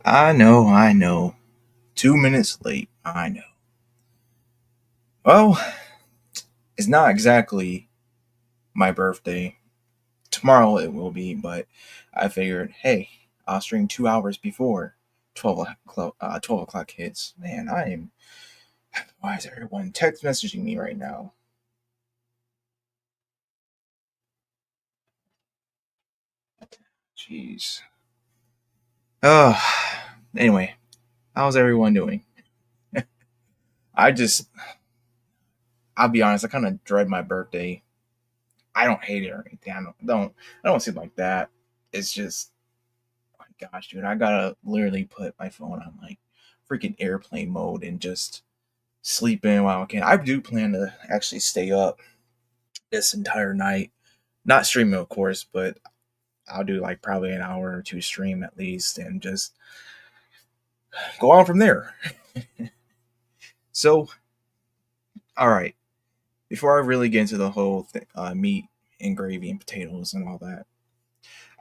I know, I know. 2 minutes late, I know. Well, it's not exactly my birthday. Tomorrow it will be, but I figured, hey, I'll stream 2 hours before 12 o'clock hits. Man, I am. Why is everyone text messaging me right now? Jeez. Oh, anyway, how's everyone doing? I just, I'll be honest, I kind of dread my birthday. I don't hate it or anything. I don't see it like that. It's just my gosh, dude, I gotta literally put my phone on like freaking airplane mode and just sleep in while I can. I do plan to actually stay up this entire night. Not streaming, of course, but I'll do like probably an hour or two stream at least and just go on from there. So, all right, before I really get into the whole meat and gravy and potatoes and all that,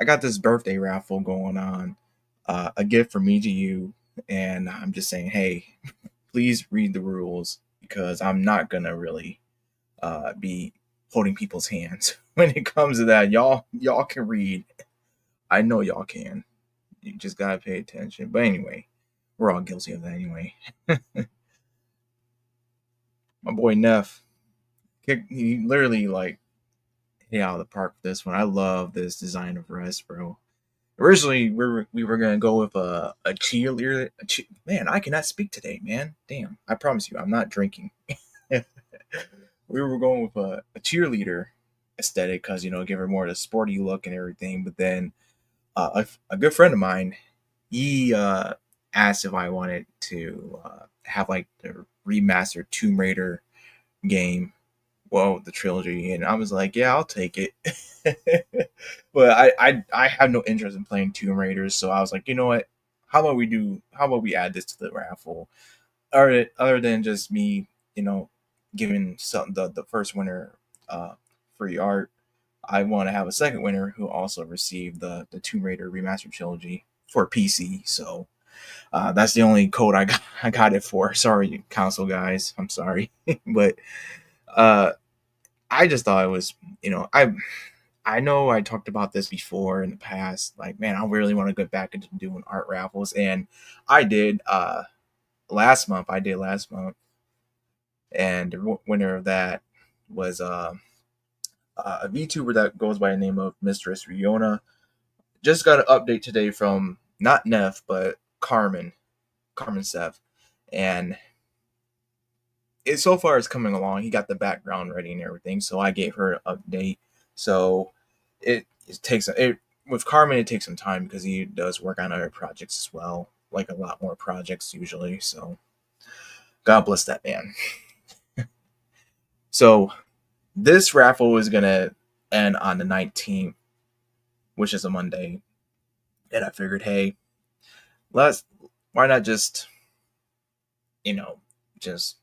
I got this birthday raffle going on, a gift from me to you, and I'm just saying, hey, please read the rules because I'm not gonna really be holding people's hands when it comes to that. Y'all can read. I know y'all can. You just gotta pay attention. But anyway, we're all guilty of that anyway. My boy Neff, he literally like hit out of the park with this one. I love this design of rest, bro. Originally, we were gonna go with a cheerleader. Man, I cannot speak today, man. Damn, I promise you, I'm not drinking. We were going with a cheerleader aesthetic because give her more of the sporty look and everything. But then a good friend of mine, he asked if I wanted to have like the remastered Tomb Raider game, well, the trilogy, and I was like, yeah, I'll take it. But I have no interest in playing Tomb Raiders, so I was like, you know what? How about we add this to the raffle? Other than just me, giving some the first winner uh free art, I want to have a second winner who also received the Tomb Raider remastered trilogy for PC. So that's the only code I got it for. Sorry, console guys. I'm sorry, but uh, I just thought it was, I know I talked about this before in the past. Like, man, I really want to get back into doing art raffles, and I did last month. I did last month, and the winner of that was a VTuber that goes by the name of Mistress Riona. Just got an update today from not Neff but Carmen Sev, and it so far is coming along. He got the background ready and everything, so I gave her an update. So it takes it with Carmen. It takes some time because he does work on other projects as well, like a lot more projects usually. So God bless that man. So this raffle is gonna end on the 19th, which is a Monday, and I figured, hey, let's why not just you know just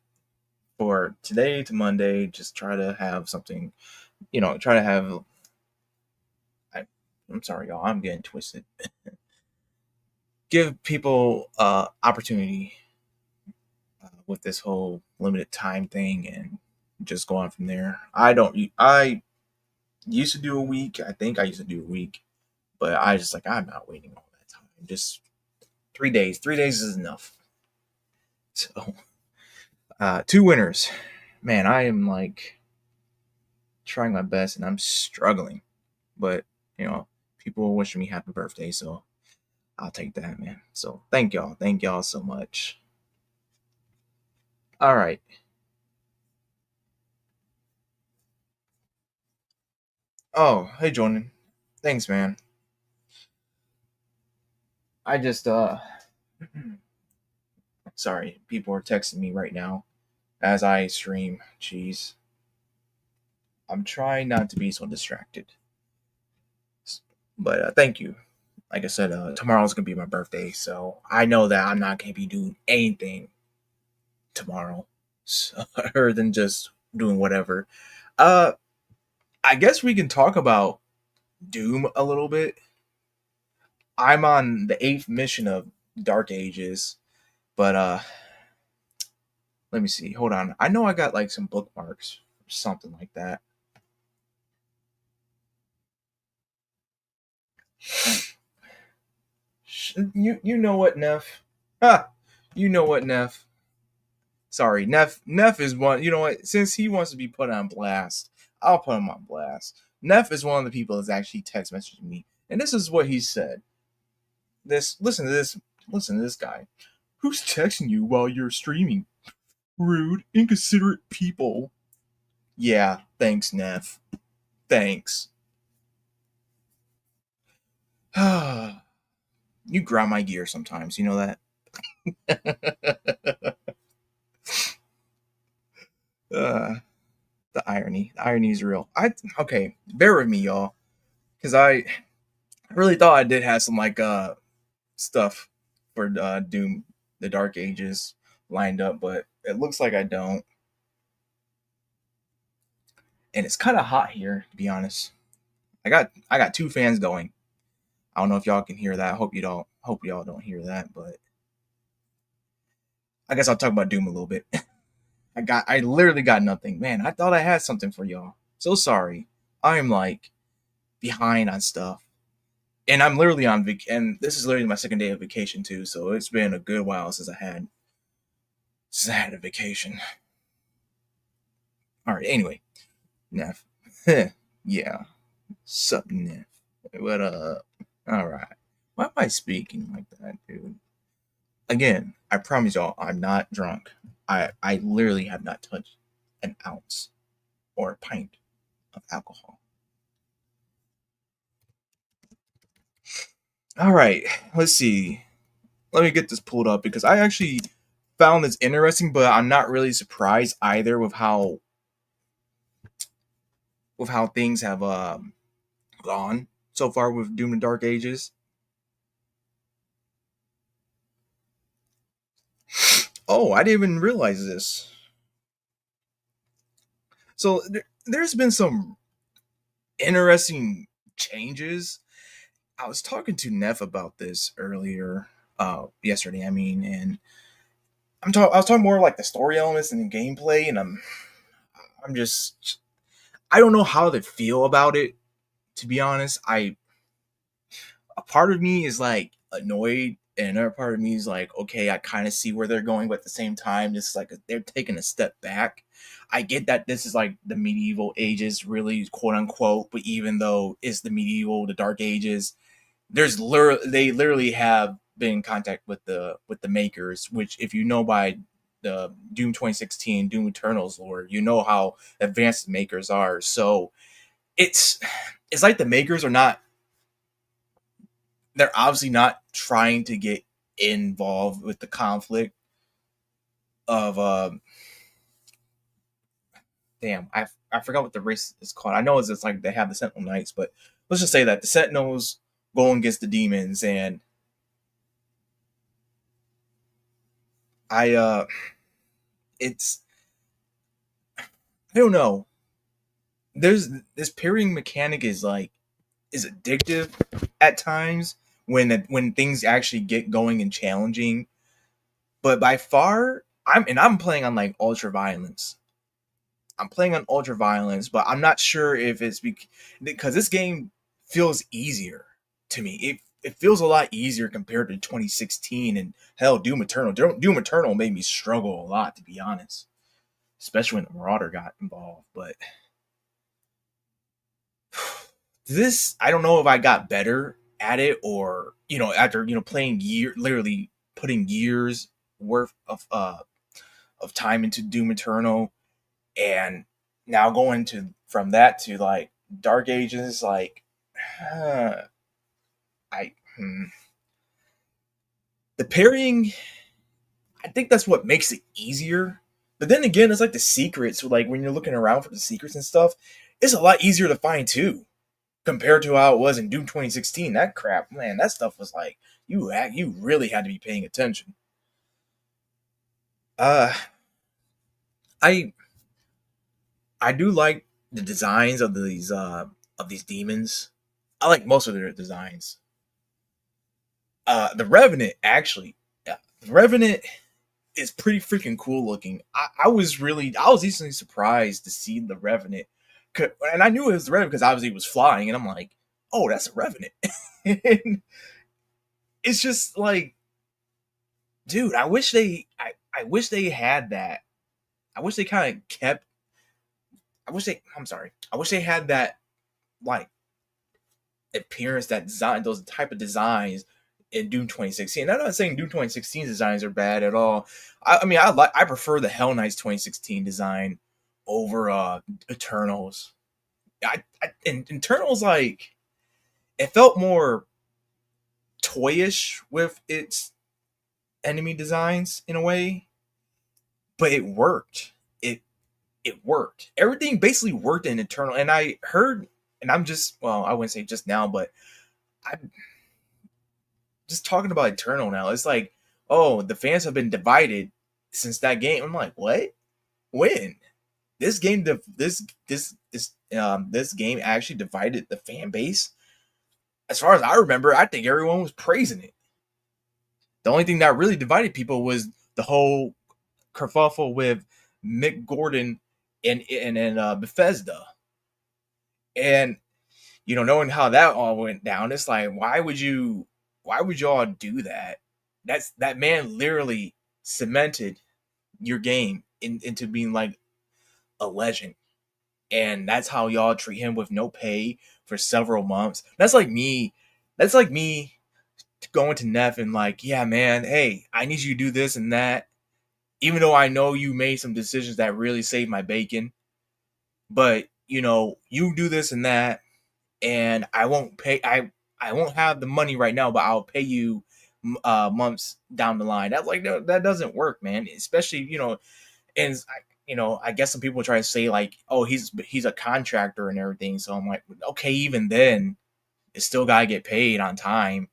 for today to Monday, just try to have something, try to have I, I'm sorry, y'all. I'm getting twisted. Give people opportunity with this whole limited time thing, and just go on from there. I don't. I used to do a week. I think I used to do a week, but I just like I'm not waiting all that time. Just 3 days. 3 days is enough. So two winners. Man, I am like trying my best, and I'm struggling. But you know, people are wishing me happy birthday, so I'll take that, man. So thank y'all. Thank y'all so much. All right. Oh, hey Jordan. Thanks, man. I just sorry, people are texting me right now as I stream. Jeez. I'm trying not to be so distracted. But thank you. Like I said, tomorrow's gonna be my birthday, so I know that I'm not gonna be doing anything tomorrow, so, other than just doing whatever. Uh, I guess we can talk about Doom a little bit. I'm on the eighth mission of Dark Ages. But let me see. Hold on. I know I got like some bookmarks or something like that. You know what, Neff? Ah, you know what, Neff? Sorry, Neff is one. You know what? Since he wants to be put on blast, I'll put him on blast. Neff is one of the people that's actually text messaged me, and this is what he said. This listen to this. Listen to this guy. Who's texting you while you're streaming? Rude, inconsiderate people. Yeah, thanks, Neff. Thanks. You grind my gear sometimes. You know that. uh, the irony. The irony is real. Okay. Bear with me, y'all, because I really thought I did have some like stuff for Doom, the Dark Ages lined up, but it looks like I don't. And it's kind of hot here, to be honest. I got two fans going. I don't know if y'all can hear that. I hope you don't. Hope y'all don't hear that, but I guess I'll talk about Doom a little bit. I literally got nothing. Man, I thought I had something for y'all. So sorry. I'm like behind on stuff. And I'm literally on and this is literally my second day of vacation too, so it's been a good while since I had a vacation. Alright, anyway. Neff. Yeah. Sup, Neff. What up? Alright. Why am I speaking like that, dude? Again, I promise y'all I'm not drunk. I literally have not touched an ounce or a pint of alcohol. All right, let's see. Let me get this pulled up because I actually found this interesting, but I'm not really surprised either with how things have gone so far with Doom and Dark Ages. Oh, I didn't even realize this. So there's been some interesting changes. I was talking to Neff about this earlier, yesterday. I mean, and I was talking more like the story elements and the gameplay, and I'm just I don't know how to feel about it. To be honest, a part of me is like annoyed, and another part of me is like, okay, I kind of see where they're going, but at the same time, this is like they're taking a step back. I get that this is like the medieval ages, really quote unquote, but even though it's the Dark Ages, they literally have been in contact with the makers, which if you know by the Doom 2016 Doom Eternals lore, you know how advanced the makers are. So it's it's like the makers are not they're obviously not trying to get involved with the conflict of damn, I forgot what the race is called. I know it's like they have the Sentinel Knights, but let's just say that the Sentinels go against the demons, and I it's I don't know. There's this parrying mechanic is addictive at times when things actually get going and challenging. But by far, I'm playing on like ultra violence. I'm playing on ultra violence, but I'm not sure if it's because this game feels easier to me. It feels a lot easier compared to 2016 and hell Doom Eternal. Doom Eternal made me struggle a lot, to be honest, especially when the Marauder got involved. But this, I don't know if I got better at it or after playing literally putting years worth of time into Doom Eternal, and now going to from that to like Dark Ages, like I the parrying, I think that's what makes it easier. But then again, it's like the secrets, like when you're looking around for the secrets and stuff, it's a lot easier to find too, compared to how it was in Doom 2016. That crap, man, that stuff was like you really had to be paying attention. Uh, I I do like the designs of these demons. I like most of their designs. The Revenant actually, the Revenant is pretty freaking cool looking. I was easily surprised to see the Revenant, and I knew it was the Revenant because obviously it was flying, and I'm like, oh, that's a Revenant. And it's just like, dude, I wish they had that. I wish they kind of kept. I'm sorry. I wish they had that like appearance, that design, those type of designs in Doom 2016. I'm not saying Doom 2016 designs are bad at all. I mean, I prefer the Hell Knights 2016 design over Eternals. And Eternals, like, it felt more toyish with its enemy designs in a way, but it worked. It worked. Everything basically worked in Eternal, and I heard, and I'm just, well, I wouldn't say just now, but I'm just talking about Eternal now. It's like, oh, the fans have been divided since that game. I'm like, what? When? This game, this game actually divided the fan base. As far as I remember, I think everyone was praising it. The only thing that really divided people was the whole kerfuffle with Mick Gordon and Bethesda. And knowing how that all went down, it's like, why would y'all do that? That man literally cemented your game into being like a legend. And that's how y'all treat him with no pay for several months. That's like me going to Neff and like, yeah, man, hey, I need you to do this and that. Even though I know you made some decisions that really saved my bacon, but you do this and that, and I won't pay. I won't have the money right now, but I'll pay you months down the line. That's like, no, that doesn't work, man. Especially and I guess some people try to say like, oh, he's a contractor and everything. So I'm like, okay, even then, it still gotta get paid on time.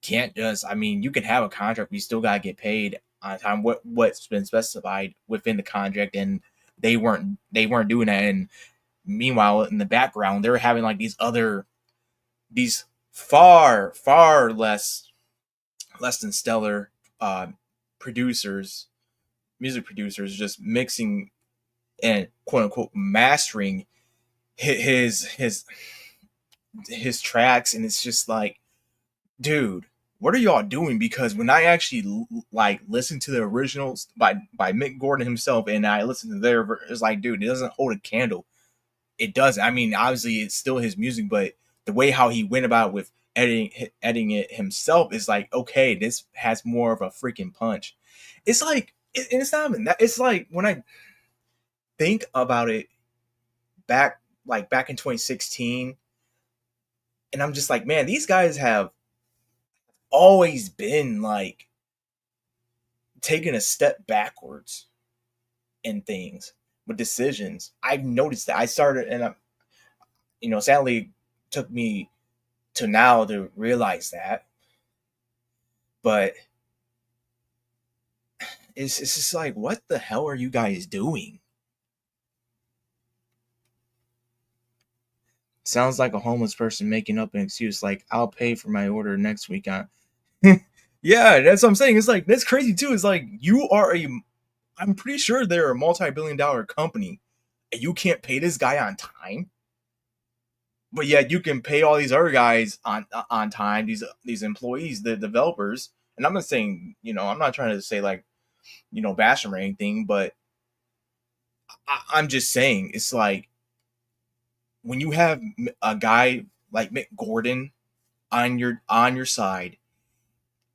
Can't just, I mean, you can have a contract, but you still gotta get paid on time. What's been specified within the contract, and they weren't doing that. And meanwhile, in the background, they were having like these far less than stellar producers, music producers, just mixing and quote unquote mastering his tracks, and it's just like, dude, what are y'all doing? Because when I actually like listen to the originals by Mick Gordon himself, and I listen to it's like, dude, it doesn't hold a candle. It doesn't. I mean, obviously, it's still his music, but the way how he went about with editing it himself is like, okay, this has more of a freaking punch. It's like, it's not even that. It's like when I think about it back in 2016, and I'm just like, man, these guys have always been like taking a step backwards in things with decisions. I've noticed that. I started, and sadly, took me to now to realize that. But it's just like, what the hell are you guys doing? Sounds like a homeless person making up an excuse like, I'll pay for my order next week. Yeah, that's what I'm saying. It's like, that's crazy too. It's like, I'm pretty sure they're a multi-billion-dollar company, and you can't pay this guy on time. But yet you can pay all these other guys on time. These employees, the developers. And I'm not saying, I'm not trying to say like, bash them or anything, but I'm just saying, it's like, when you have a guy like Mick Gordon on your side,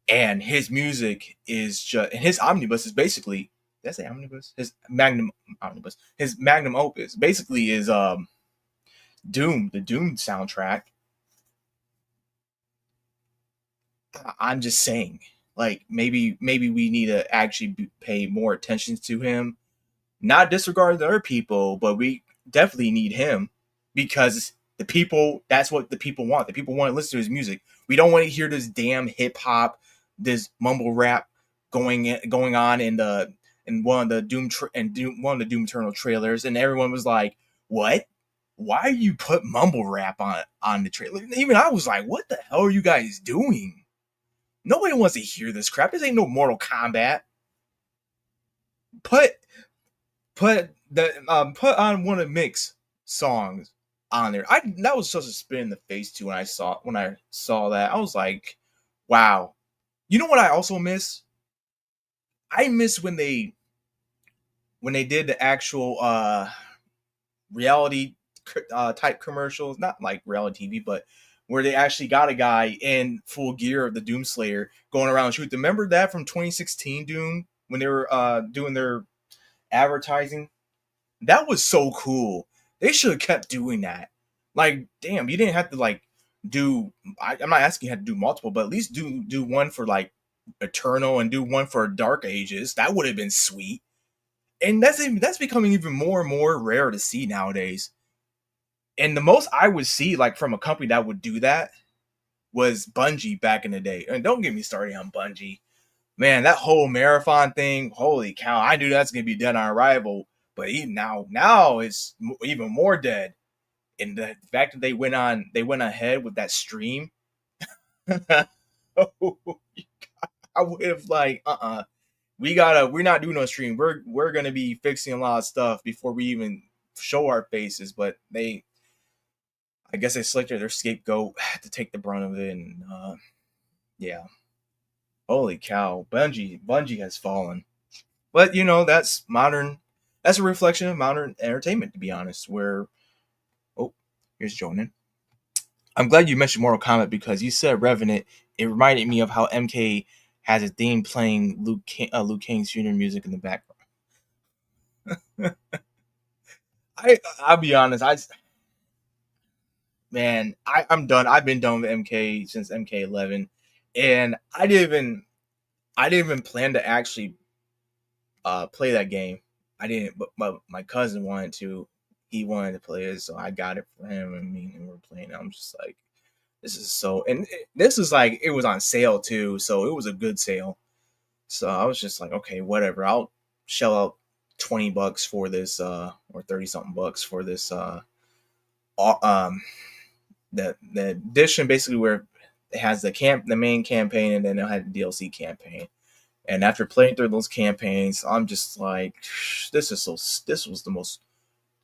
and his music is just, and his omnibus is basically, did I say omnibus? His magnum omnibus, his magnum opus basically is Doom, the Doom soundtrack. I'm just saying, like, maybe we need to actually pay more attention to him, not disregard the other people, but we definitely need him, because the people, that's what the people want. The people want to listen to his music. We don't want to hear this damn hip hop, this mumble rap going on in one of the one of the Doom Eternal trailers, and everyone was like, "What? Why you put mumble rap on the trailer?" Even I was like, "What the hell are you guys doing?" Nobody wants to hear this crap. This ain't no Mortal Kombat. Put put on one of Mick's songs on there. I That was such a spin in the face too when I saw that. I was like, wow. You know what I also miss? I miss when they did the actual reality type commercials, not like reality TV, but where they actually got a guy in full gear of the Doomslayer going around shooting. Remember that from 2016 Doom when they were doing their advertising? That was so cool. They should have kept doing that. Like, damn, you didn't have to like do. I'm not asking you had to do multiple, but at least do one for like Eternal and do one for Dark Ages. That would have been sweet. And that's becoming even more and more rare to see nowadays. And the most I would see like from a company that would do that was Bungie back in the day. And don't get me started on Bungie. Man, that whole marathon thing, holy cow! I knew that's gonna be dead on arrival, but even now it's even more dead. And the fact that they went ahead with that stream, I would have like, we're not doing no stream. We're gonna be fixing a lot of stuff before we even show our faces. But I guess they selected their scapegoat to take the brunt of it, and yeah, holy cow, Bungie has fallen. But that's modern. That's a reflection of modern entertainment, to be honest. Where oh, here's Jonan. I'm glad you mentioned Mortal Kombat because you said Revenant. It reminded me of how MK has a theme playing Luke Kang's funeral music in the background. I'll be honest. I'm done. I've been done with MK since MK11, and I didn't even plan to actually play that game. I didn't, but my cousin wanted to. He wanted to play it, so I got it for him. And we're playing. I'm just like, this is so. And this is like it was on sale too, so it was a good sale. So I was just like, okay, whatever. I'll shell out $20 for this, or 30 something bucks for this. Um, the edition basically where it has the main campaign, and then it had the DLC campaign. And after playing through those campaigns, I'm just like, this was the most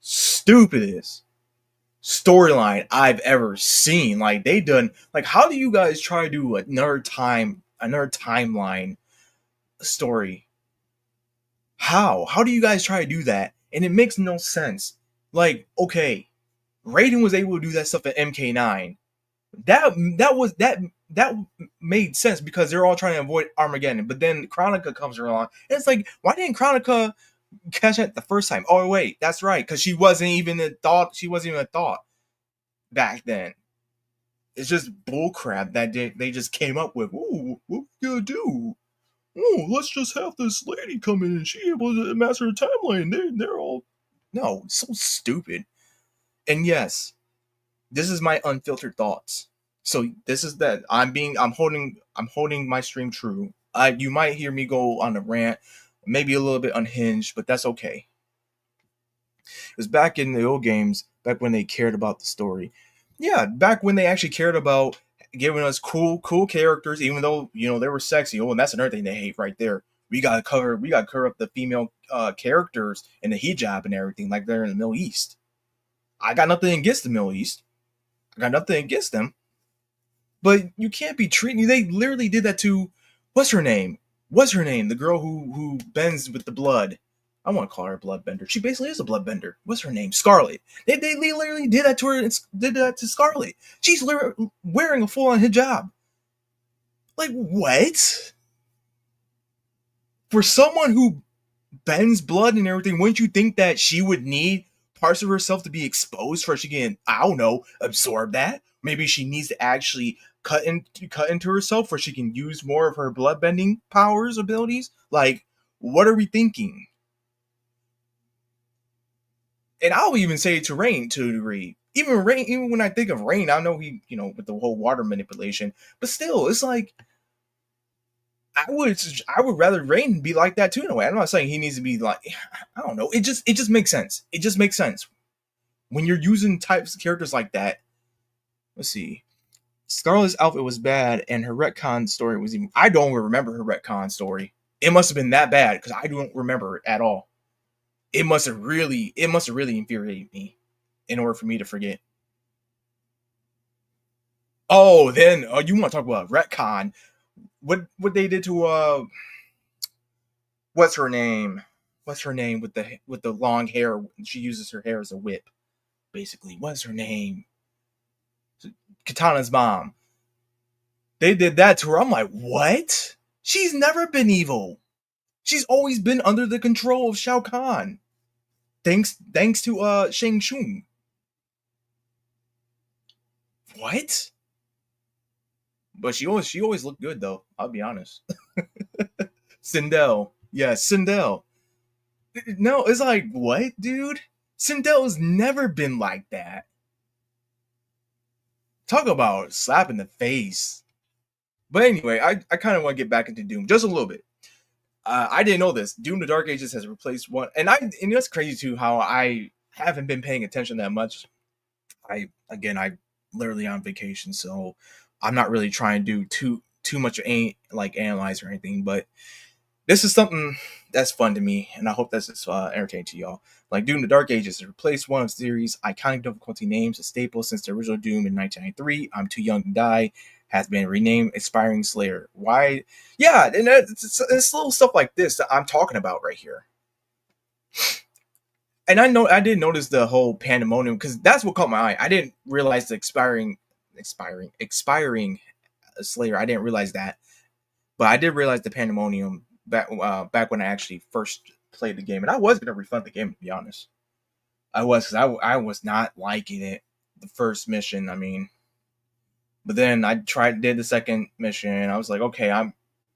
stupidest storyline I've ever seen. Like they done like how do you guys try to do another timeline story? How do you guys try to do that? And it makes no sense. Like, okay, Raiden was able to do that stuff at MK9. That made sense because they're all trying to avoid Armageddon. But then Chronica comes along, and it's like, why didn't Chronica catch it the first time? Oh wait, that's right, because she wasn't even a thought. She wasn't even a thought back then. It's just bullcrap that they just came up with. Ooh, what we gonna do? Oh, let's just have this lady come in and she able to master the timeline. They're all no, so stupid. And yes, this is my unfiltered thoughts. So this is that I'm holding my stream true. You might hear me go on a rant, maybe a little bit unhinged, but that's okay. It was back in the old games, back when they cared about the story. Yeah, back when they actually cared about giving us cool characters, even though they were sexy. Oh, and that's another thing they hate right there. We gotta cover up the female characters and the hijab and everything like they're in the Middle East. I got nothing against the Middle East. I got nothing against them. But you can't be treating. They literally did that to what's her name? What's her name? The girl who bends with the blood. I want to call her a bloodbender. She basically is a bloodbender. What's her name? Scarlet. They literally did that to her. Did that to Scarlet. She's wearing a full on hijab. Like what? For someone who bends blood and everything, wouldn't you think that she would need parts of herself to be exposed for she can, I don't know, absorb that? Maybe she needs to actually cut into herself where she can use more of her bloodbending powers abilities. Like, what are we thinking? And I'll even say to Rain to a degree. Even when I think of Rain, I know he, with the whole water manipulation, but still, it's like I would rather Rain be like that too in a way. I'm not saying he needs to be like, I don't know. It just makes sense. It just makes sense when you're using types of characters like that. Let's see. Scarlett's outfit was bad, and her retcon story was even. I don't remember her retcon story. It must have been that bad because I don't remember it at all. It must have really infuriated me in order for me to forget. Oh, then you want to talk about retcon? What they did to what's her name? What's her name with the long hair? She uses her hair as a whip, basically. What's her name? Katana's mom. They did that to her. I'm like, what? She's never been evil. She's always been under the control of Shao Kahn. Thanks to Shang Tsung. What? But she always looked good though. I'll be honest. Sindel, yeah, Sindel. No, it's like what, dude? Sindel's never been like that. Talk about slap in the face. But anyway, I kind of want to get back into Doom just a little bit. I didn't know this. Doom: The Dark Ages has replaced one, and that's crazy too. How I haven't been paying attention that much. I literally on vacation, so I'm not really trying to do too much like analyze or anything. But this is something that's fun to me, and I hope that's entertaining to y'all. Like Doom: The Dark Ages has replaced one of the series' iconic difficulty names, a staple since the original Doom in 1993. I'm Too Young to Die has been renamed Expiring Slayer. Why? Yeah, and it's little stuff like this that I'm talking about right here. And I didn't notice the whole pandemonium because that's what caught my eye. I didn't realize the expiring Slayer. I didn't realize that, but I did realize the pandemonium back when I actually first played the game, and I was gonna refund the game to be honest. I was because I was not liking it the first mission. I mean, but then I did the second mission, and I was like, okay,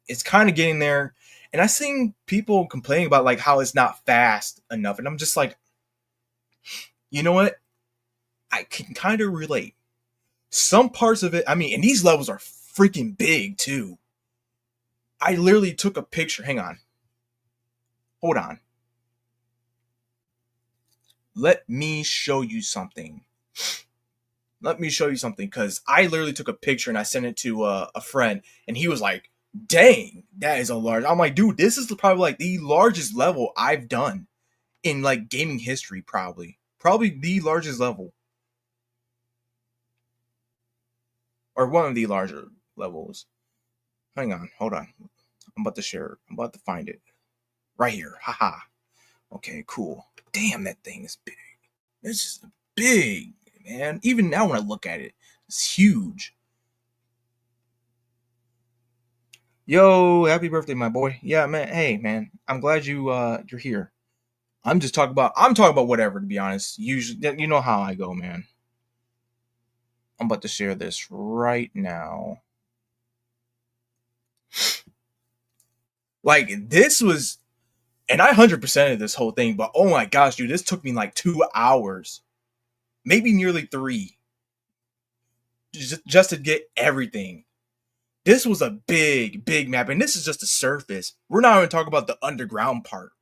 it's kind of getting there, and I seen people complaining about like how it's not fast enough, and I'm just like, you know what? I can kind of relate. Some parts of it, I mean, and these levels are freaking big too. I literally took a picture. Hang on. Hold on. Let me show you something. Because I literally took a picture and I sent it to a friend, and he was like, dang, that is a large. I'm like, dude, this is probably like the largest level I've done in like gaming history, probably. Probably the largest level. Or one of the larger levels. Hang on, hold on. I'm about to share. I'm about to find it. Right here. Haha. Okay, cool. Damn, that thing is big. This is big, man. Even now when I look at it, it's huge. Yo, happy birthday, my boy. Yeah, man. Hey, man. I'm glad you're here. I'm talking about whatever to be honest. Usually you know how I go, man. I'm about to share this right now. Like this was and I 100%ed this whole thing, but oh my gosh, dude, this took me like 2 hours. Maybe nearly 3. Just to get everything. This was a big map, and this is just the surface. We're not even talking about the underground part.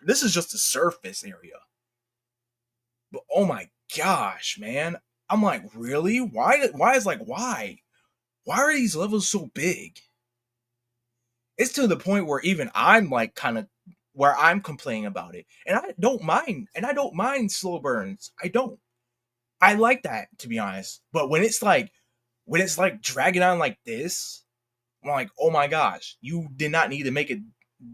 This is just the surface area. But oh my gosh, man. I'm like, really? Why? Why are these levels so big? It's to the point where even I'm like kind of where I'm complaining about it. And I don't mind slow burns. I don't. I like that to be honest. But when it's like dragging on like this, I'm like, oh my gosh, you did not need to make it.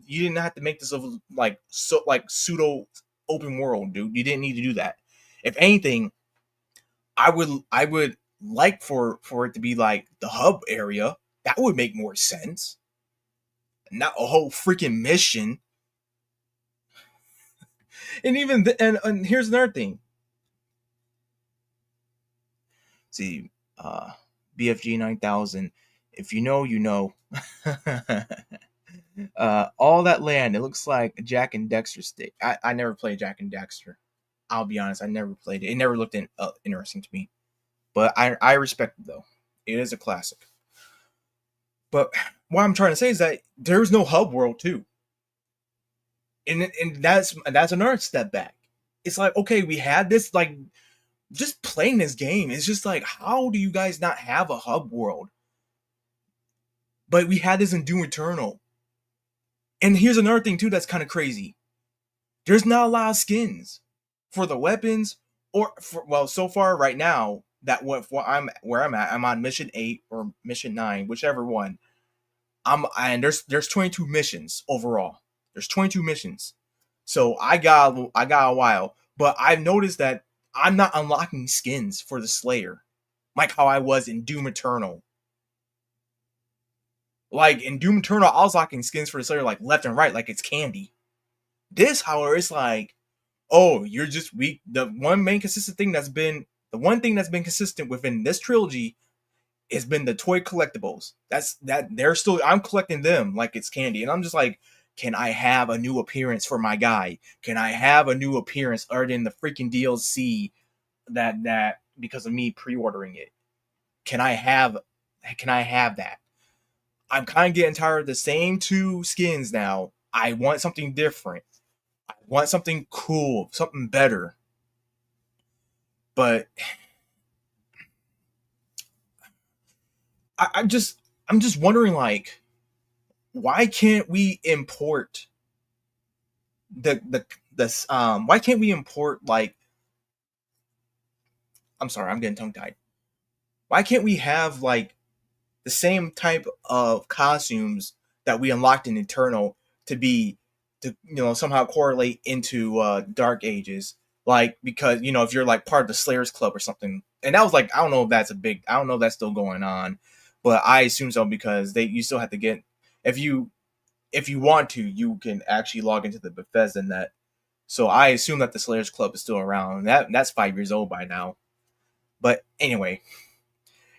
You didn't have to make this like pseudo open world, dude. You didn't need to do that. If anything, I would like for it to be like the hub area. That would make more sense. Not a whole freaking mission. And and here's another thing. See, BFG 9000. If you know, you know. All that land, it looks like Jack and Dexter state. I never played Jack and Dexter. I'll be honest, I never played it. It never looked interesting to me. But I respect it though. It is a classic. But what I'm trying to say is that there's no hub world too. And that's another step back. It's like, okay, we had this like just playing this game, it's just like, how do you guys not have a hub world? But we had this in Doom Eternal. And here's another thing too that's kind of crazy. There's not a lot of skins for the weapons, or for, well, so far right now that what I'm where I'm at, I'm on mission 8 or mission 9, whichever one. And there's 22 missions overall. There's 22 missions. So I got a while, but I've noticed that I'm not unlocking skins for the Slayer like how I was in Doom Eternal. Like in Doom Eternal, I was locking skins for the Slayer like left and right, like it's candy. This, however, it's like, oh, you're just weak. The one thing that's been consistent within this trilogy has been the toy collectibles. They're still, I'm collecting them like it's candy, and I'm just like, can I have a new appearance for my guy? Can I have a new appearance other than the freaking DLC that because of me pre-ordering it? Can I have that? I'm kind of getting tired of the same two skins now. I want something different. I want something cool, something better. But I'm just wondering, like, why can't we import why can't we import, like, I'm sorry, I'm getting tongue tied. Why can't we have like the same type of costumes that we unlocked in Eternal to be to somehow correlate into Dark Ages? Like, because if you're like part of the Slayers Club or something, and that was like, I don't know if that's still going on, but I assume so because you still have to get, if you want to, you can actually log into the Bethesda net. So I assume that the Slayers Club is still around. That's 5 years old by now. But anyway,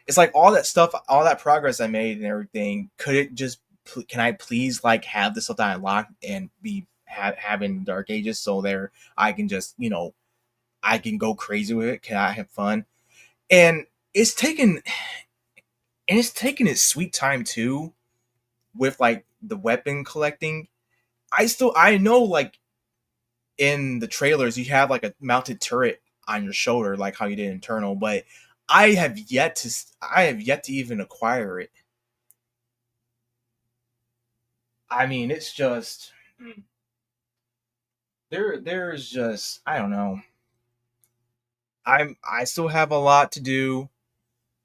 it's like all that stuff, all that progress I made and everything. Can I please like have the stuff that I unlocked and be having Dark Ages so there I can just I can go crazy with it? Can I have fun? And it's taken it's taken its sweet time too with like the weapon collecting. I know, like, in the trailers you have like a mounted turret on your shoulder like how you did in Eternal, but I have yet to even acquire it. I mean, it's just there's just, I don't know. I still have a lot to do,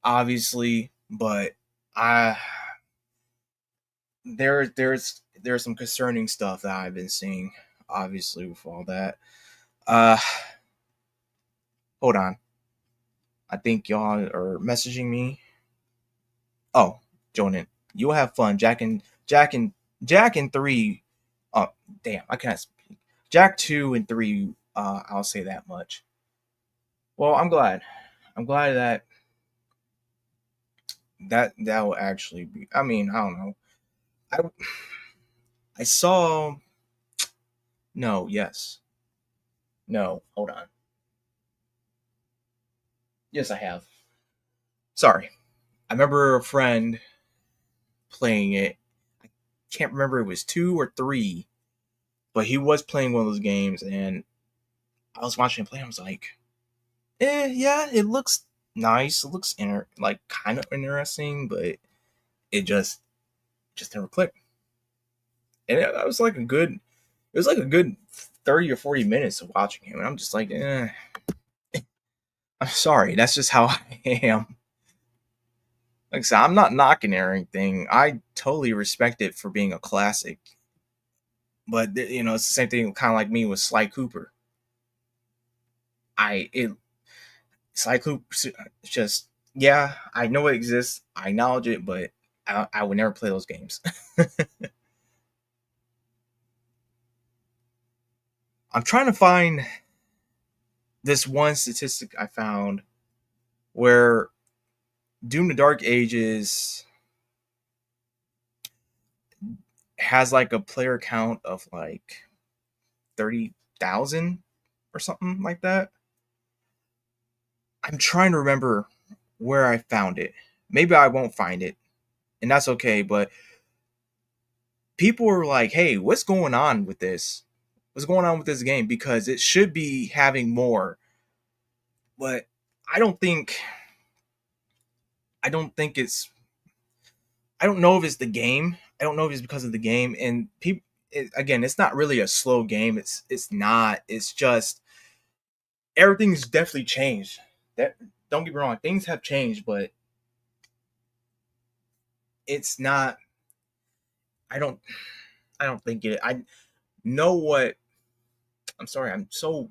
obviously, but I there's some concerning stuff that I've been seeing, obviously, with all that. Uh Hold on. I think y'all are messaging me. Oh, Jonan, you'll have fun. Jack and 3. Oh, damn, I can't speak. Jack 2 and 3. I'll say that much. Well, I'm glad. I'm glad that will actually be. I mean, I don't know. I I saw. No. Yes. No. Hold on. Yes, I have. Sorry. I remember a friend playing it. I can't remember if it was 2 or 3, but he was playing one of those games, and I was watching him play. I was like, yeah, it looks nice. It looks like kind of interesting, but it just never clicked. And that was like a good. It was like a good 30 or 40 minutes of watching him, and I'm just like, I'm sorry. That's just how I am. Like I said, I'm not knocking or anything. I totally respect it for being a classic, but it's the same thing, kind of like me with Sly Cooper. I it Sly Cooper, it's just, yeah, I know it exists. I acknowledge it, but I would never play those games. I'm trying to find this one statistic I found where Doom the Dark Ages has like a player count of like 30,000 or something like that. I'm trying to remember where I found it. Maybe I won't find it, and that's okay. But people were like, "Hey, what's going on with this? What's going on with this game? Because it should be having more." But I don't think I don't think it's I don't know if it's the game. I don't know if it's because of the game and people. Again, it's not really a slow game. It's not. It's just everything's definitely changed. That don't get me wrong, things have changed, but it's not. I don't. I don't think it. I know what. I'm sorry. I'm so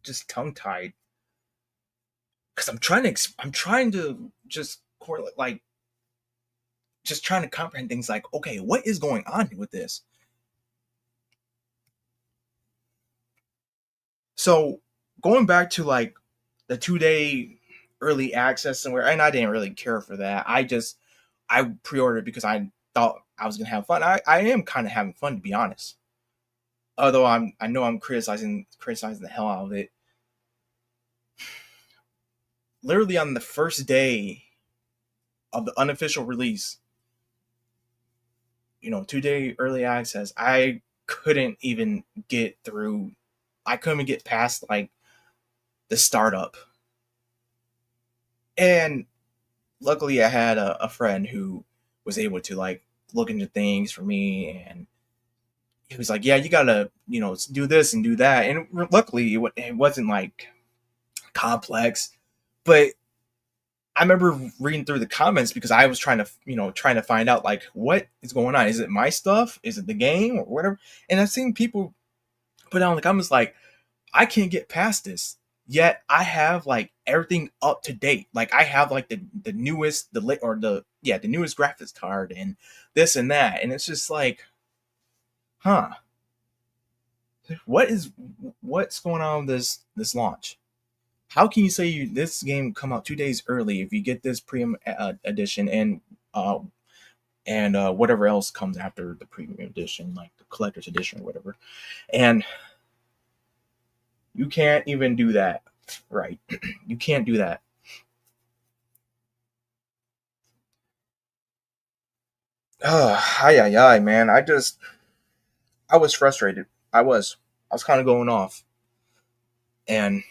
just tongue tied because I'm trying to just correlate, like just trying to comprehend things. Like, okay, what is going on with this? So going back to like the 2 day early access somewhere, and I didn't really care for that. I pre-ordered because I thought I was gonna have fun. I am kind of having fun, to be honest. Although I know I'm criticizing the hell out of it. Literally on the first day of the unofficial release, 2 day early access, I couldn't even get through. I couldn't even get past like the startup. And luckily, I had a friend who was able to like look into things for me, and he was like, "Yeah, you gotta do this and do that." And luckily, it wasn't like complex, but I remember reading through the comments because I was trying to find out like what is going on. Is it my stuff? Is it the game or whatever? And I've seen people put down the comments like, I can't get past this. Yet I have like everything up to date. Like I have like the newest the lit or the yeah the newest graphics card and this and that. And it's just like, huh? What is what's going on with this launch? How can you say this game come out 2 days early if you get this premium edition uh and whatever else comes after the premium edition, like the collector's edition or whatever, and you can't even do that, right? You can't do that. Hi, hi, hi, man. I was frustrated. I was kind of going off, and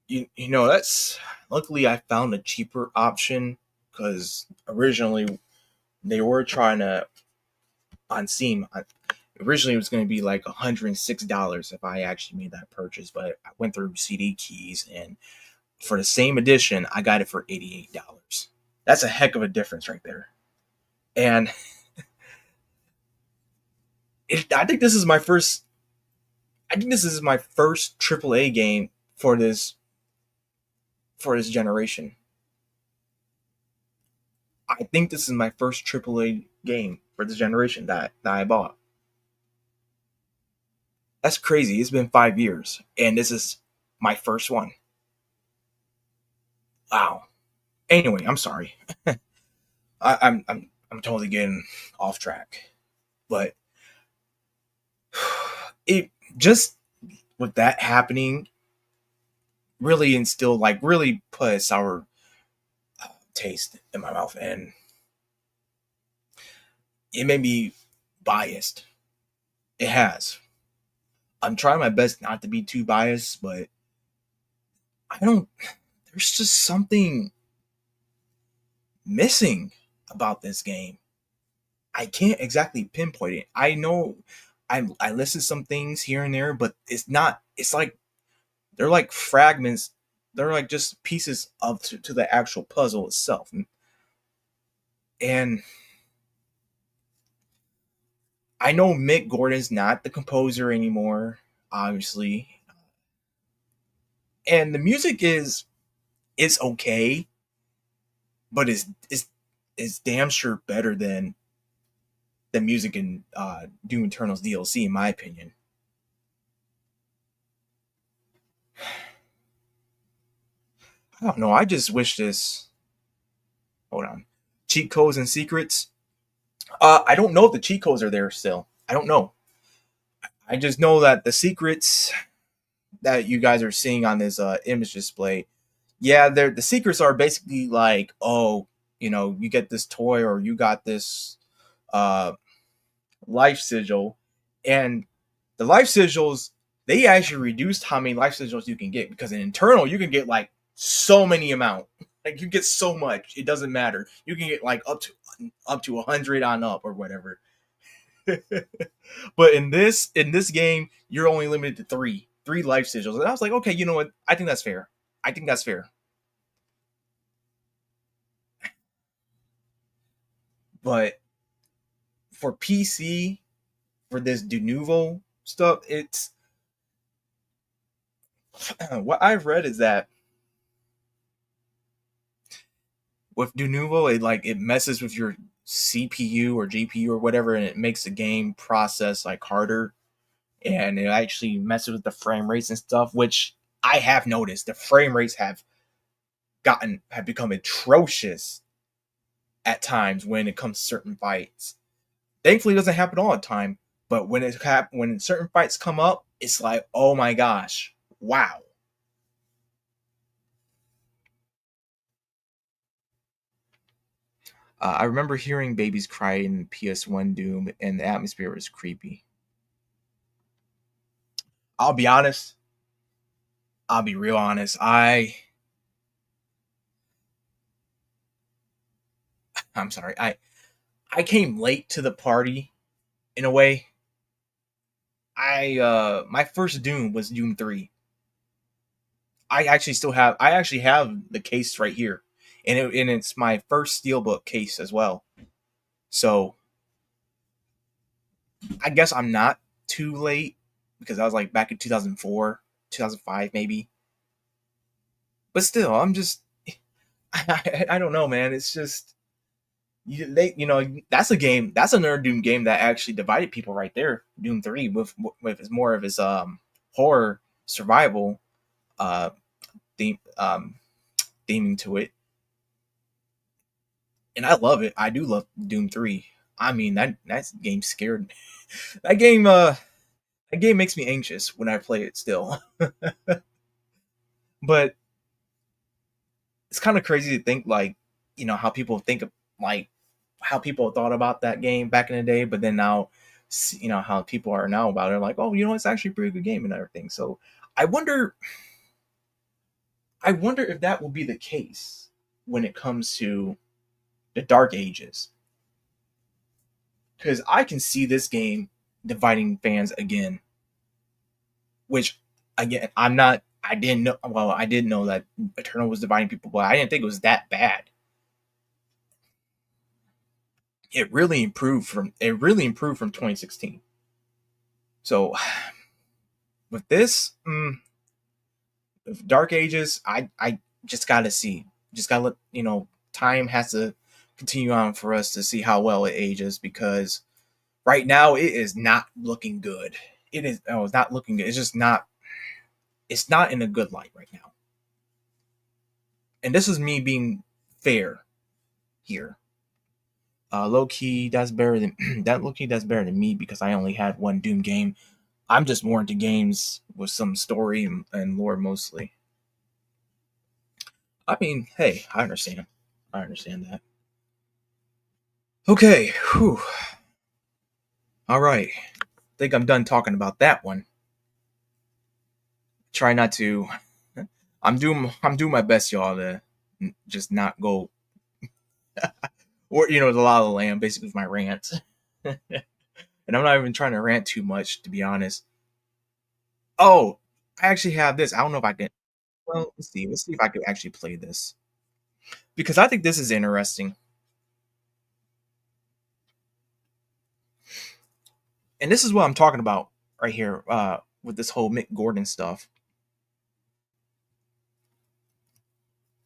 that's luckily I found a cheaper option because originally they were trying to on Steam. Originally, it was going to be like $106 if I actually made that purchase, but I went through CD keys, and for the same edition, I got it for $88. That's a heck of a difference right there. And I think this is my first. I think this is my first AAA game for this generation. I think this is my first AAA game for this generation that I bought. That's crazy. It's been 5 years, and this is my first one. Wow. Anyway, I'm sorry. I'm totally getting off track, but it just with that happening really instilled like really put a sour taste in my mouth, and it made me biased. It has. I'm trying my best not to be too biased, but I don't. There's just something missing about this game. I can't exactly pinpoint it. I know I listed some things here and there, but it's not. It's like they're like fragments. They're like just pieces of to the actual puzzle itself, and I know Mick Gordon's not the composer anymore, obviously, and the music is okay, but is damn sure better than the music in Doom Eternal's DLC, in my opinion. I don't know. I just wish this. Hold on, cheat codes and secrets. I don't know if the cheat codes are there still. I don't know. I just know that the secrets that you guys are seeing on this image display, yeah, the secrets are basically like, oh, you get this toy or you got this uh, life sigil, and the life sigils they actually reduced how many life sigils you can get, because in internal you can get like so many amount. Like you get so much, it doesn't matter. You can get like up to 100 on up or whatever. But in this game, you're only limited to three life sigils, and I was like, okay, you know what? I think that's fair. I think that's fair. But for PC, for this de nouveau stuff, it's what I've read is that with de nouveau, it messes with your CPU or GPU or whatever, and it makes the game process like harder, and it actually messes with the frame rates and stuff. Which I have noticed the frame rates have become atrocious at times when it comes to certain fights. Thankfully, it doesn't happen all the time, but when certain fights come up, it's like, oh my gosh, wow. I remember hearing babies cry in PS1 Doom, and the atmosphere was creepy. I'll be honest. I'll be real honest. I'm sorry. I came late to the party in a way. My first Doom was Doom 3. I actually have the case right here. And it's my first steelbook case as well. So I guess I'm not too late, because I was like back in 2004, 2005 maybe. But still, I'm just I don't know, man. It's just that's a game. That's another Doom game that actually divided people right there. Doom 3 with more of his horror survival theme theming to it, and I love it. I do love Doom 3. I mean, that game scared me. That game makes me anxious when I play it still. But it's kind of crazy to think, like, how people think of, like, how people thought about that game back in the day, but then now, how people are now about it, like, oh, it's actually a pretty good game and everything. So I wonder if that will be the case when it comes to the Dark Ages, because I can see this game dividing fans again. Which, again, I didn't know. Well, I did know that Eternal was dividing people, but I didn't think it was that bad. It really improved from 2016. So with this, with Dark Ages, I just gotta see. Just gotta let time has to continue on for us to see how well it ages, because right now it is not looking good. It's not looking good. It's just not. It's not in a good light right now. And this is me being fair here. Low key, that's better than that. Low key, that's better than me, because I only had one Doom game. I'm just more into games with some story and lore mostly. I mean, hey, I understand. I understand that. Okay, whew. All right. Think I'm done talking about that one. Try not to. I'm doing my best, y'all, to just not go or the La La Land, basically, with my rant. And I'm not even trying to rant too much, to be honest. Oh, I actually have this. I don't know if I can. Well, let's see. Let's see if I could actually play this, because I think this is interesting. And this is what I'm talking about right here, with this whole Mick Gordon stuff.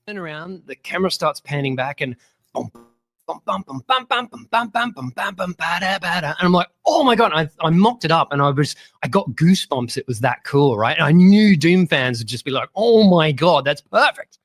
Turn around, the camera starts panning back, and boom, bum, bum, bum, bum, bum, bum, bum, bum, bum, bum, bum, bada, bada. And I'm like, oh my God, I mocked it up, and I got goosebumps. It was that cool, right? And I knew Doom fans would just be like, oh my God, that's perfect.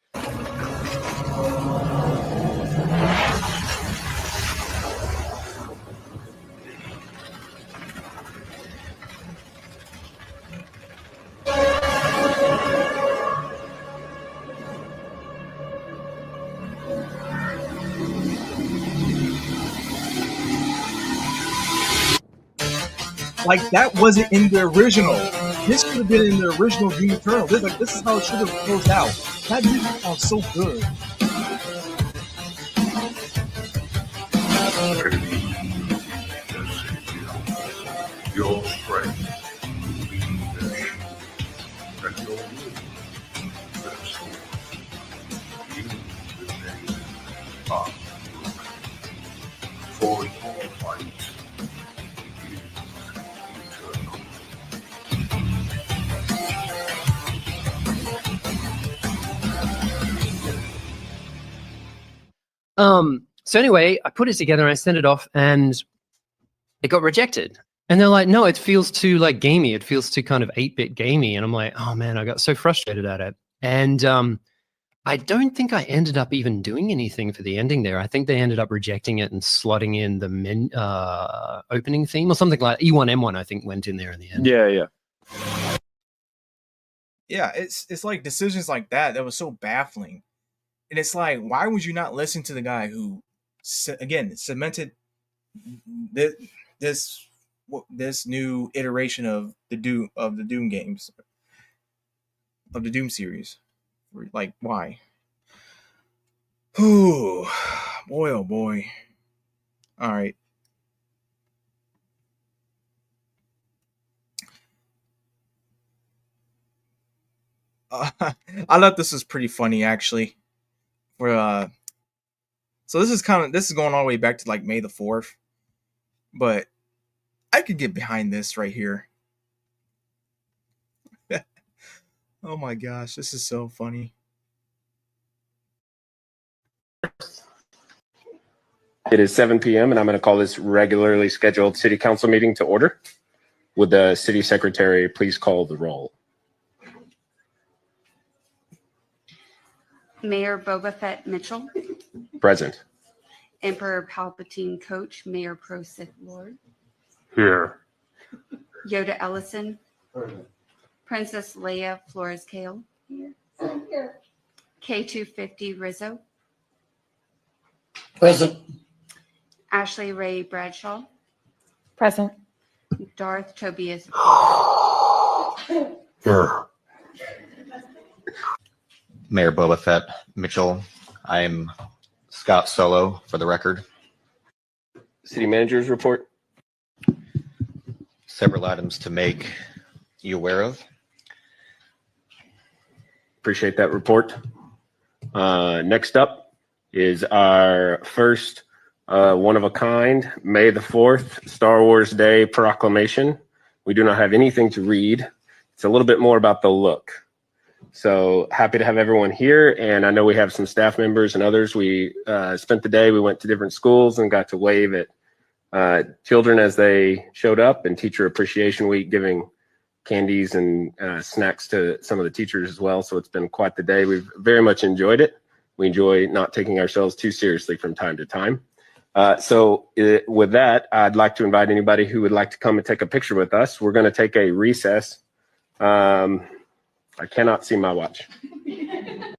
Like, that wasn't in the original. This should have been in the original Doom Eternal. This is how it should have closed out. That music sounds so good. Your strength will be their shield, and your will their sword. In the name of for your fight is eternal. So anyway, I put it together and I sent it off, and it got rejected. And they're like, no, it feels too like gamey. It feels too kind of 8-bit gamey. And I'm like, oh man, I got so frustrated at it. And I don't think I ended up even doing anything for the ending there. I think they ended up rejecting it and slotting in the opening theme or something like E1M1. I think went in there in the end. Yeah. Yeah, it's like decisions like that was so baffling, and it's like, why would you not listen to the guy who, again, cemented this new iteration of the Doom games, of the Doom series? Like, why? Ooh, boy, oh boy. All right. I thought this was pretty funny, actually. So this is going all the way back to like May the 4th, but I could get behind this right here. Oh my gosh, this is so funny. It is 7 p.m. and I'm going to call this regularly scheduled city council meeting to order. Would the city secretary please call the roll? Mayor Boba Fett Mitchell, Present. Emperor Palpatine Coach, Mayor Pro Sith Lord, Here. Yoda Ellison, Princess Leia Flores Kale, K250 Rizzo, Present. Ashley Ray Bradshaw, Present. Darth Tobias. Here. Mayor Boba Fett Mitchell. I'm Scott Solo, for the record. City manager's report. Several items to make you aware of. Appreciate that report. Next up is our first one of a kind, May the 4th, Star Wars Day proclamation. We do not have anything to read. It's a little bit more about the look. So happy to have everyone here. And I know we have some staff members and others. We spent the day, we went to different schools and got to wave at children as they showed up, and Teacher Appreciation Week, giving candies and snacks to some of the teachers as well. So it's been quite the day. We've very much enjoyed it. We enjoy not taking ourselves too seriously from time to time. With that, I'd like to invite anybody who would like to come and take a picture with us. We're going to take a recess. I cannot see my watch. And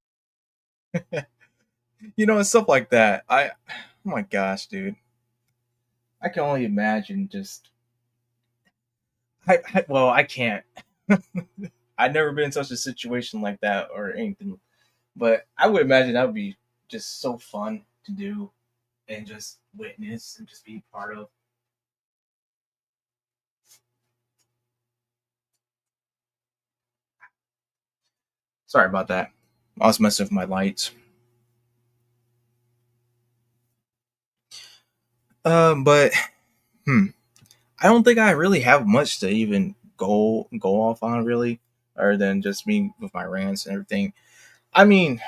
stuff like that. Oh my gosh, dude. I can only imagine just. I can't. I've never been in such a situation like that or anything, but I would imagine that would be just so fun to do and just witness and just be part of. Sorry about that. I was messing with my lights. But I don't think I really have much to even go off on, really, other than just me with my rants and everything. I mean,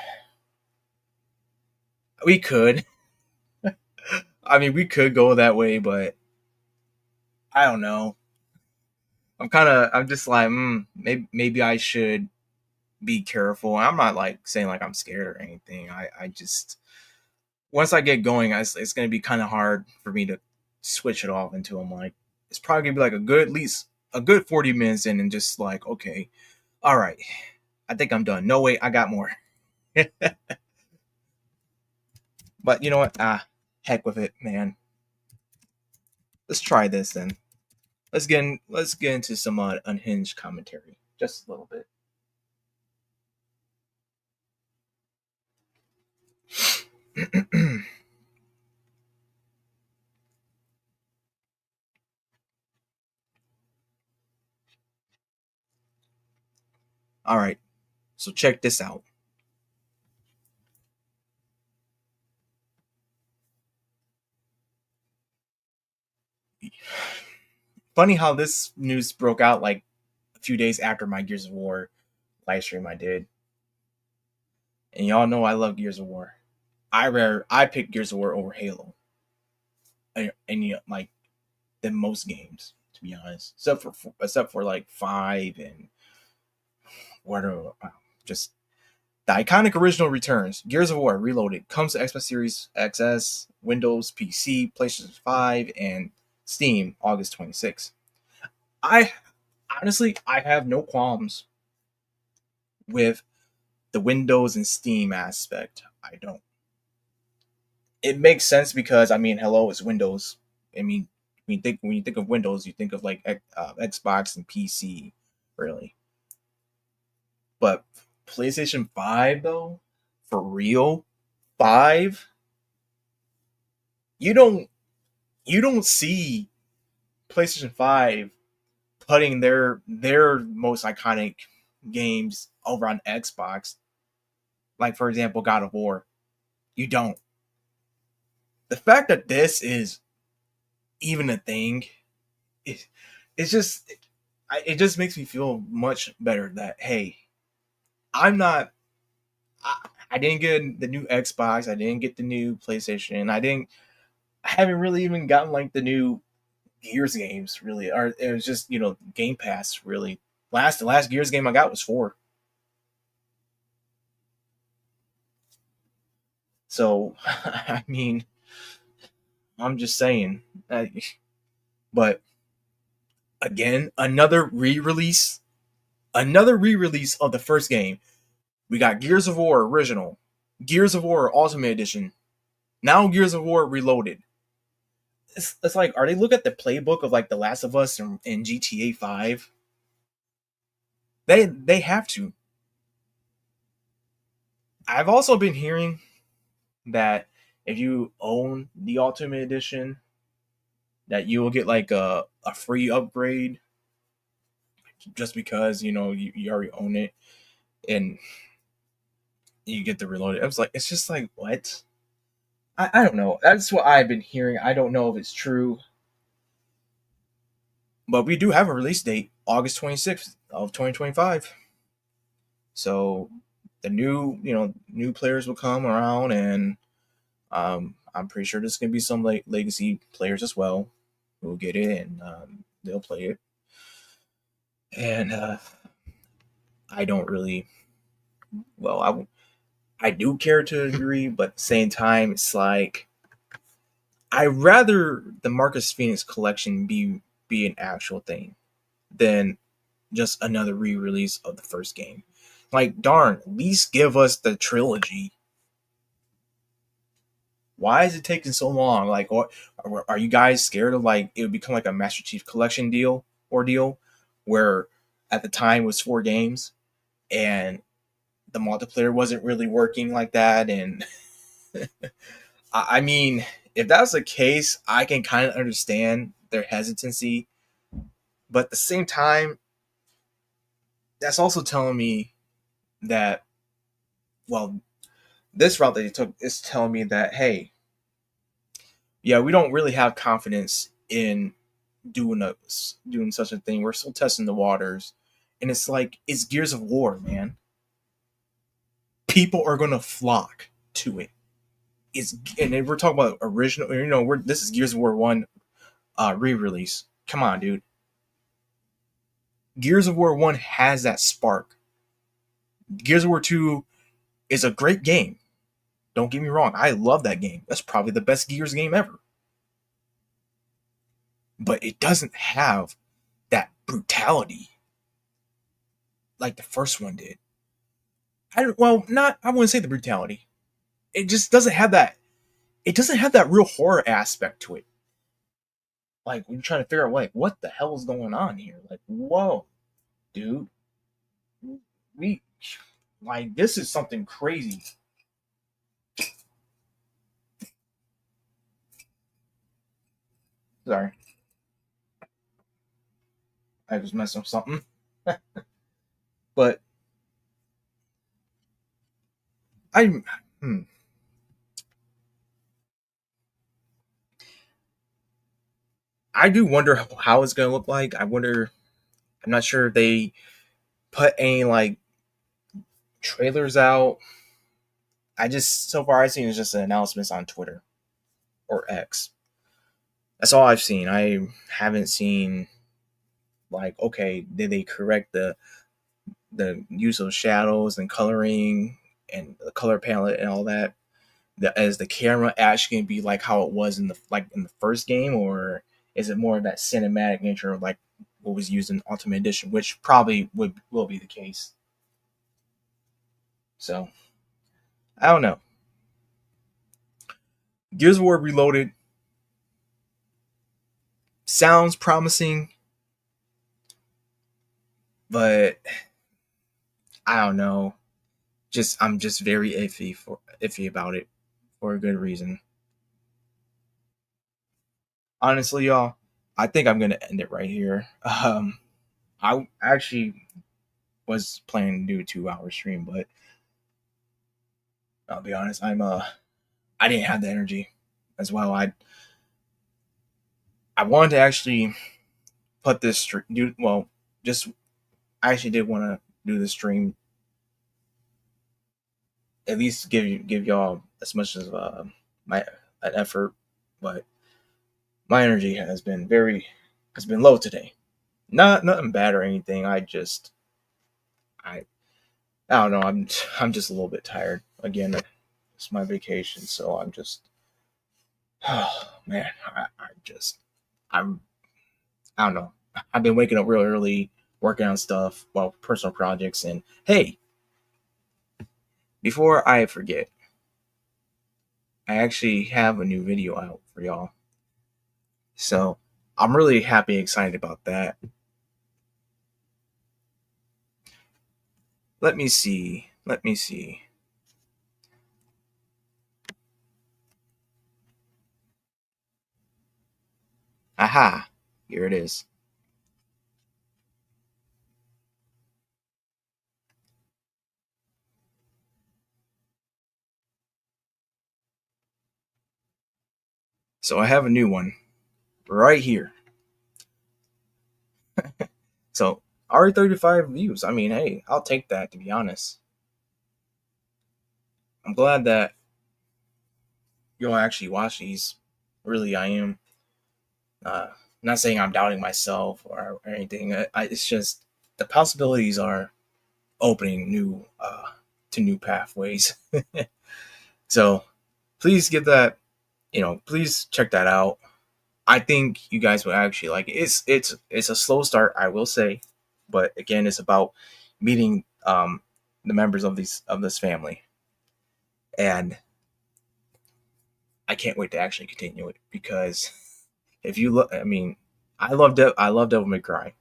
we could. We could go that way, but I don't know. I'm just like, maybe I should be careful. I'm not like saying like I'm scared or anything. I just, once I get going, it's going to be kind of hard for me to switch it off into, I'm like, it's probably going to be like at least a good 40 minutes in and just like, okay, all right, I think I'm done. No, wait, I got more. But you know what? Heck with it, man. Let's try this then. let's get into some unhinged commentary, just a little bit. All right, so check this out. Funny how this news broke out like a few days after my Gears of War live stream I did. And y'all know I love Gears of War. I pick Gears of War over Halo. And like than most games, to be honest. Except for like 5 and whatever, just the iconic original returns. Gears of War Reloaded comes to Xbox Series XS, Windows, PC, PlayStation 5, and Steam August 26th. I honestly have no qualms with the Windows and Steam aspect. I don't. It makes sense because I mean, hello, it's Windows. I mean, when you think of Windows, you think of like Xbox and PC, really. But PlayStation 5 though, for real, 5, you don't see PlayStation 5 putting their most iconic games over on Xbox. Like for example, God of War. You don't. The fact that this is even a thing, it's just it just makes me feel much better that hey, I'm not. I didn't get the new Xbox. I didn't get the new PlayStation. I haven't really even gotten like the new Gears games really. Or it was just Game Pass really. The last Gears game I got was 4. So I mean, I'm just saying. But again, another re-release of the first game. We got Gears of War Original, Gears of War Ultimate Edition, now Gears of War Reloaded. It's like, are they looking at the playbook of like The Last of Us and GTA 5? They have to. I've also been hearing that if you own the Ultimate Edition, that you will get like a free upgrade just because you already own it and you get the Reloaded. I was like, it's just like, what? I don't know. That's what I've been hearing. I don't know if it's true. But we do have a release date, August 26th of 2025. So the new players will come around, and I'm pretty sure there's going to be some legacy players as well who will get it, and they'll play it. And I don't really, well, I do care to a degree, but at the same time, it's like I'd rather the Marcus Phoenix collection be an actual thing than just another re-release of the first game. Like, darn, at least give us the trilogy. Why is it taking so long? Like, are you guys scared of like it would become like a Master Chief Collection deal, where at the time it was 4 games and the multiplayer wasn't really working like that? And I mean, if that's the case, I can kind of understand their hesitancy. But at the same time, that's also telling me that, well, this route that they took is telling me that, hey, yeah, we don't really have confidence in doing such a thing. We're still testing the waters. And it's like, it's Gears of War, man. People are going to flock to it. And if we're talking about original, this is Gears of War 1 re-release. Come on, dude. Gears of War 1 has that spark. Gears of War 2 is a great game. Don't get me wrong. I love that game. That's probably the best Gears game ever. But it doesn't have that brutality like the first one did. I wouldn't say the brutality. It just doesn't have that. It doesn't have that real horror aspect to it. like we're trying to figure out like what the hell is going on here. Like, whoa, dude, we like this is something crazy. Sorry, I was messing up something, but I. Hmm. I do wonder how it's gonna look like. I wonder. I'm not sure if they put any like trailers out. I just so far I've seen is just announcements on Twitter or X. That's all I've seen. I haven't seen like okay, did they correct the use of shadows and coloring and the color palette and all that? Is the camera actually gonna be like how it was in the first game, or is it more of that cinematic nature of like what was used in Ultimate Edition, which probably will be the case. So I don't know. Gears of War Reloaded sounds promising, but I don't know. I'm just very iffy about it for a good reason. Honestly, y'all, I think I'm gonna end it right here. I actually was planning to do a 2 hour stream, but I'll be honest, I didn't have the energy as well. I wanted to actually put this do well. Just I actually did want to do the stream, at least give y'all as much as my an effort, but my energy has been low today. Nothing bad or anything. I I don't know. I'm just a little bit tired. Again, it's my vacation, so I'm just oh man. I'm I don't know. I've been waking up real early, working on stuff, well, personal projects, and hey, before I forget, I actually have a new video out for y'all. So I'm really happy and excited about that. Let me see. Let me see. Aha. Here it is. So I have a new one right here. So already 35 views. I mean, hey, I'll take that, to be honest. I'm glad that you'll actually watch these. Really, I am. Not saying I'm doubting myself or anything. It's just the possibilities are opening new to new pathways. So please give that, please check that out. I think you guys will actually like it. It's a slow start, I will say, but again, it's about meeting the members of this family, and I can't wait to actually continue it because if you look, I mean, I love Devil May Cry,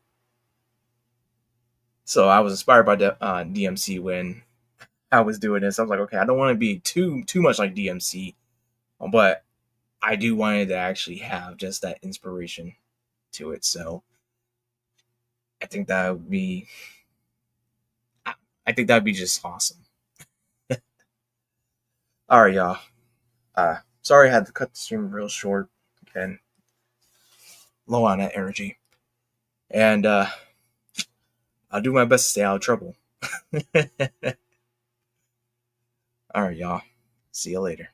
so I was inspired by DMC when I was doing this. I was like, okay, I don't want to be too much like DMC, but I do wanted to actually have just that inspiration to it. So I think that would be I think that'd be just awesome. All right, y'all. Sorry I had to cut the stream real short and low on that energy. And I'll do my best to stay out of trouble. All right, y'all. See you later.